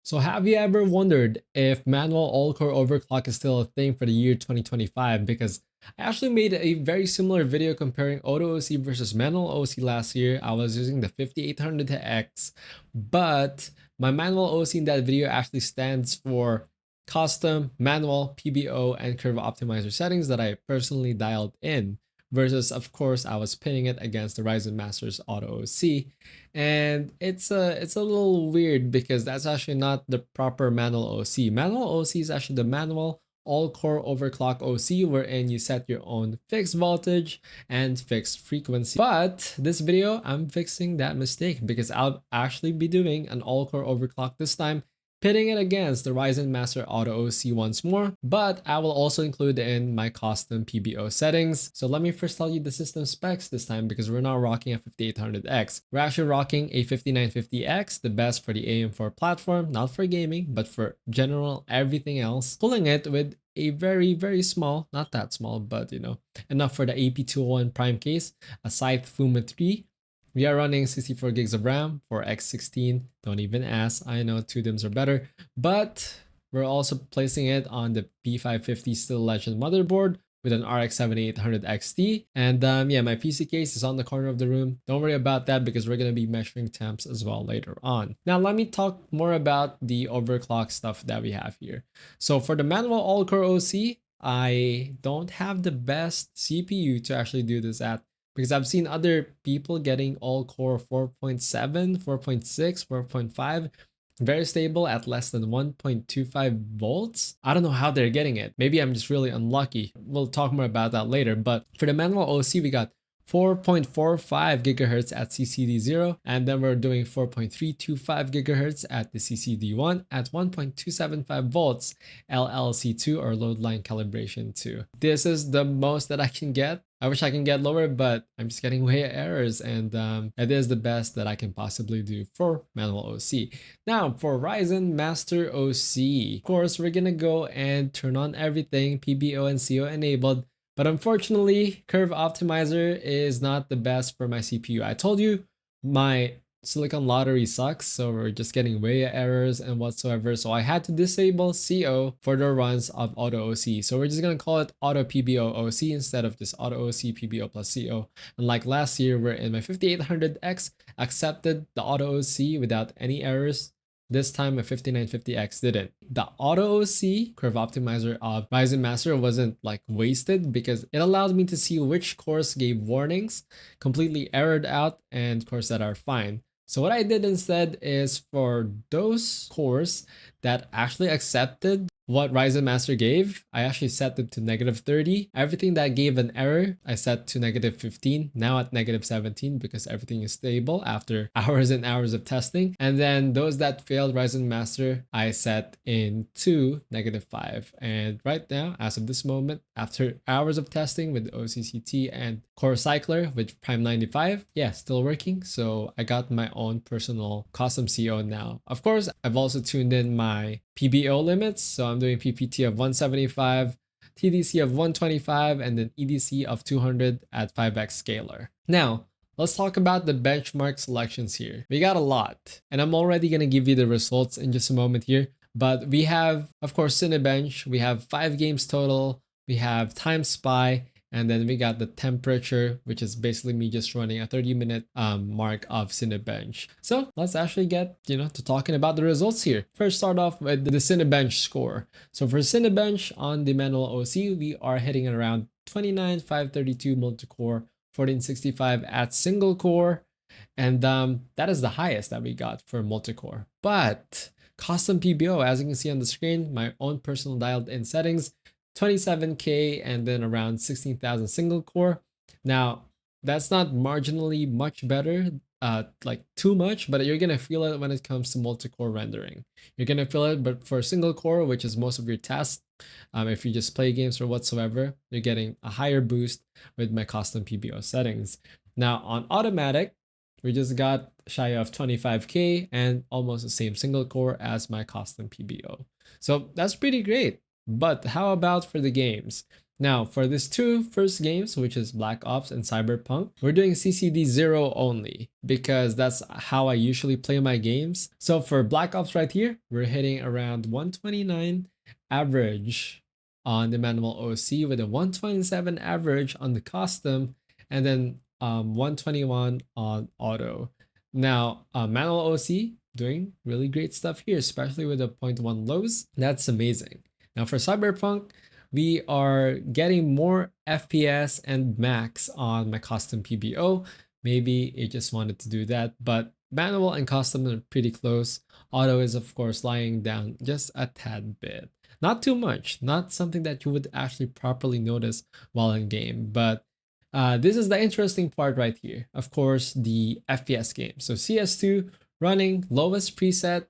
So have you ever wondered if manual all-core overclock is still a thing for the year 2025? Because I actually made a very similar video comparing Auto OC versus manual OC last year. I was using the 5800X, but my manual OC in that video actually stands for custom, manual, PBO, and curve optimizer settings that I personally dialed in. Versus, of course, I was pinning it against the Ryzen Master Auto OC, and it's a little weird because that's actually not the proper manual OC. Manual OC is actually the manual all-core overclock OC, wherein you set your own fixed voltage and fixed frequency. But this video, I'm fixing that mistake because I'll actually be doing an all-core overclock this time, pitting it against the Ryzen Master Auto OC once more, but I will also include in my custom PBO settings. So let me first tell you the system specs this time because we're not rocking a 5800X. We're actually rocking a 5950X, the best for the AM4 platform, not for gaming, but for general everything else. Pulling it with a very small, not that small, but enough for the AP201 prime case, a Scythe Fuma 3, we are running 64 gigs of RAM for X16. Don't even ask. I know 2 DIMMs are better, but we're also placing it on the P550 Steel Legend motherboard with an RX 7800 XT. And yeah, my PC case is on the corner of the room. Don't worry about that because we're going to be measuring temps as well later on. Now, let me talk more about the overclock stuff that we have here. So for the manual all-core OC, I don't have the best CPU to actually do this at, because I've seen other people getting all-core 4.7, 4.6, 4.5, very stable at less than 1.25 volts. I don't know how they're getting it. Maybe I'm just really unlucky. We'll talk more about that later. But for the manual OC, we got 4.45 gigahertz at CCD0, and then we're doing 4.325 gigahertz at the CCD1 at 1.275 volts LLC2, or load line calibration 2. This is the most that I can get. I wish I can get lower, but I'm just getting way errors, and it is the best that I can possibly do for manual OC. Now, for Ryzen Master OC, of course, we're gonna go and turn on everything PBO and CO enabled, but unfortunately, Curve Optimizer is not the best for my CPU. I told you my Silicon lottery sucks, so we're just getting way errors and whatsoever. So I had to disable CO for the runs of Auto OC. So we're just gonna call it Auto PBO OC instead of just Auto OC PBO plus CO. And like last year, where in my 5800X accepted the Auto OC without any errors, this time my 5950X didn't. The Auto OC curve optimizer of Ryzen Master wasn't like wasted because it allowed me to see which cores gave warnings, completely errored out, and cores that are fine. So what I did instead is for those cores that actually accepted what Ryzen Master gave, I actually set it to -30. Everything that gave an error, I set to -15, now at -17 because everything is stable after hours and hours of testing. And then those that failed Ryzen Master, I set into -5. And right now, as of this moment, after hours of testing with OCCT and Core Cycler with Prime 95, yeah, still working. So I got my own personal custom CO now. Of course, I've also tuned in my PBO limits. So I'm doing PPT of 175, TDC of 125, and then EDC of 200 at 5x scalar. Now, let's talk about the benchmark selections here. We got a lot, and I'm already going to give you the results in just a moment here. But we have, of course, Cinebench. We have 5 games total. We have Time Spy. And then we got the temperature, which is basically me just running a 30-minute mark of Cinebench. So let's actually get, to talking about the results here. First, start off with the Cinebench score. So for Cinebench on the manual OC, we are hitting around 29,532 multi-core, 1465 at single core. And that is the highest that we got for multi-core. But custom PBO, as you can see on the screen, my own personal dialed in settings, 27K and then around 16,000 single core. Now, that's not marginally much better, like too much, but you're gonna feel it when it comes to multi-core rendering. You're gonna feel it, but for single core, which is most of your tasks, if you just play games or whatsoever, you're getting a higher boost with my custom PBO settings. Now, on automatic, we just got shy of 25K and almost the same single core as my custom PBO. So that's pretty great. But how about for the games? Now, for these two first games, which is Black Ops and Cyberpunk, we're doing CCD 0 only because that's how I usually play my games. So for Black Ops right here, we're hitting around 129 average on the Manual OC with a 127 average on the custom, and then 121 on auto. Now, Manual OC doing really great stuff here, especially with the 0.1 lows. That's amazing. Now for Cyberpunk, we are getting more FPS and max on my custom PBO. Maybe it just wanted to do that, but manual and custom are pretty close. Auto is of course lying down just a tad bit. Not too much, not something that you would actually properly notice while in game, but this is the interesting part right here. Of course, the FPS game. So CS2 running lowest preset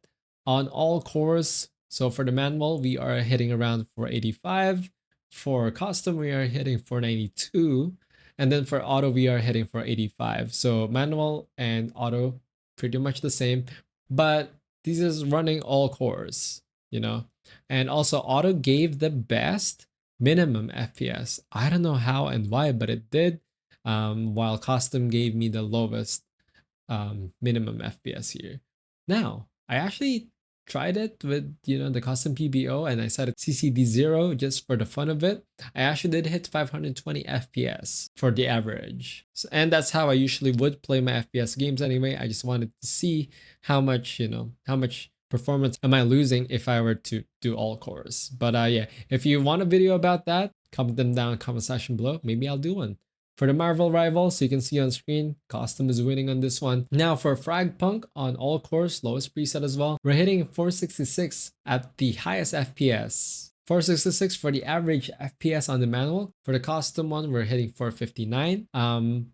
on all cores. So for the manual, we are hitting around 485. For custom, we are hitting 492. And then for auto, we are hitting 485. So manual and auto, pretty much the same. But this is running all cores, you know. And also auto gave the best minimum FPS. I don't know how and why, but it did. While custom gave me the lowest minimum FPS here. Now, I actually tried it with the custom PBO and I set it CCD 0 just for the fun of it. I actually did hit 520 FPS for the average. And that's how I usually would play my FPS games anyway. I just wanted to see how much, how much performance am I losing if I were to do all cores. But yeah, if you want a video about that, comment them down in the comment section below. Maybe I'll do one. For the Marvel rivals, so you can see on screen, custom is winning on this one. Now for Fragpunk on all cores, lowest preset as well, we're hitting 466 at the highest FPS. 466 for the average FPS on the manual. For the custom one, we're hitting 459.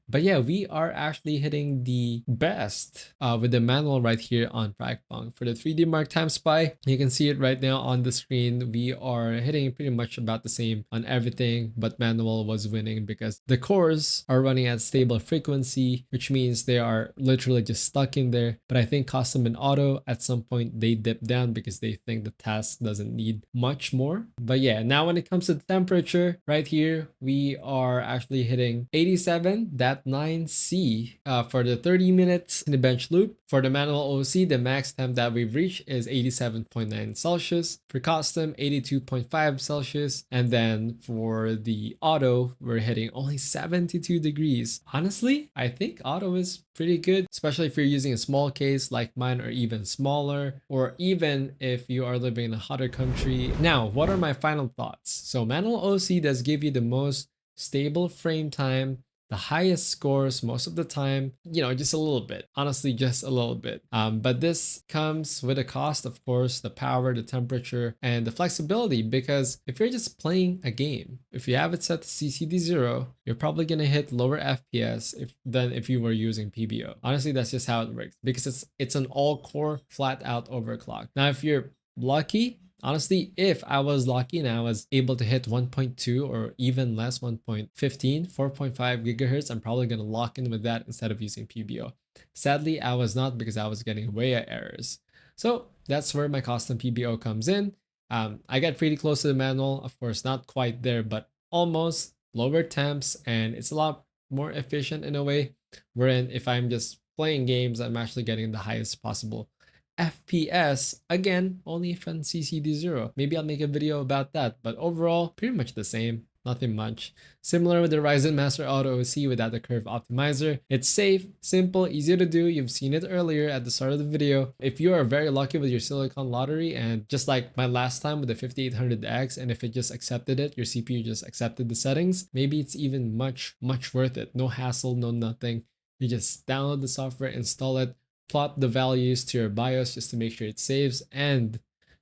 But yeah, we are actually hitting the best with the manual right here on Fragpunk. For the 3D Mark Time Spy, you can see it right now on the screen. We are hitting pretty much about the same on everything, but manual was winning because the cores are running at stable frequency, which means they are literally just stuck in there. But I think custom and auto at some point they dip down because they think the task doesn't need much more. But yeah, now when it comes to the temperature right here, we are actually hitting 87.9C for the 30 minutes in the bench loop. For the manual OC, the max temp that we've reached is 87.9 Celsius. For custom, 82.5 Celsius. And then for the auto, we're hitting only 72 degrees. Honestly, I think auto is pretty good, especially if you're using a small case like mine or even smaller, or even if you are living in a hotter country. Now, what are my final thoughts? So Manual OC does give you the most stable frame time, the highest scores most of the time, just a little bit, honestly, just a little bit. But this comes with a cost, of course, the power, the temperature, and the flexibility, because if you're just playing a game, if you have it set to CCD 0, you're probably going to hit lower FPS than if you were using PBO. Honestly, that's just how it works, because it's an all-core flat out overclock. Now, if you're lucky, honestly, if I was lucky and I was able to hit 1.2 or even less, 1.15, 4.5 gigahertz, I'm probably going to lock in with that instead of using PBO. Sadly, I was not, because I was getting WEA errors. So that's where my custom PBO comes in. I got pretty close to the manual, of course, not quite there, but almost. Lower temps, and it's a lot more efficient in a way, wherein if I'm just playing games, I'm actually getting the highest possible FPS, again, only if on CCD 0. Maybe I'll make a video about that, but overall, pretty much the same. Nothing much. Similar with the Ryzen Master Auto OC without the curve optimizer. It's safe, simple, easy to do. You've seen it earlier at the start of the video. If you are very lucky with your silicon lottery, and just like my last time with the 5800X, and if it just accepted it, your CPU just accepted the settings, maybe it's even much worth it. No hassle, no nothing. You just download the software, install it, plot the values to your BIOS just to make sure it saves, and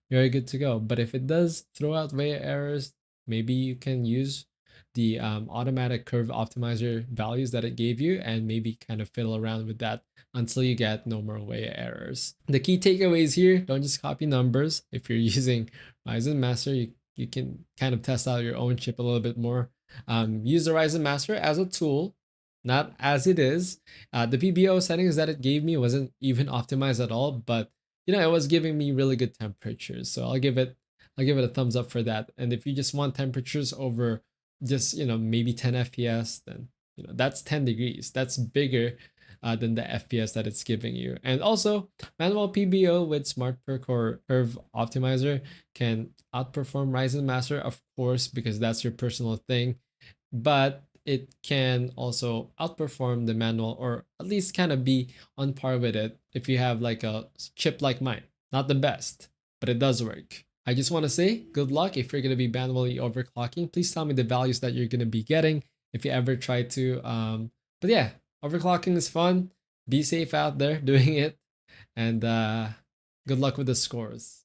you're good to go. But if it does throw out WEA errors, maybe you can use the automatic curve optimizer values that it gave you, and maybe kind of fiddle around with that until you get no more WEA errors. The key takeaways here: don't just copy numbers. If you're using Ryzen Master, you can kind of test out your own chip a little bit more. Use the Ryzen Master as a tool, not as it is. The PBO settings that it gave me wasn't even optimized at all, but it was giving me really good temperatures. So I'll give it a thumbs up for that. And if you just want temperatures over just, maybe 10 FPS, then, that's 10 degrees. That's bigger than the FPS that it's giving you. And also, manual PBO with Smart Per Curve Optimizer can outperform Ryzen Master, of course, because that's your personal thing. But it can also outperform the manual, or at least kind of be on par with it if you have like a chip like mine. Not the best, but it does work. I just want to say good luck if you're going to be manually overclocking. Please tell me the values that you're going to be getting if you ever try to. But yeah, overclocking is fun. Be safe out there doing it, and good luck with the scores.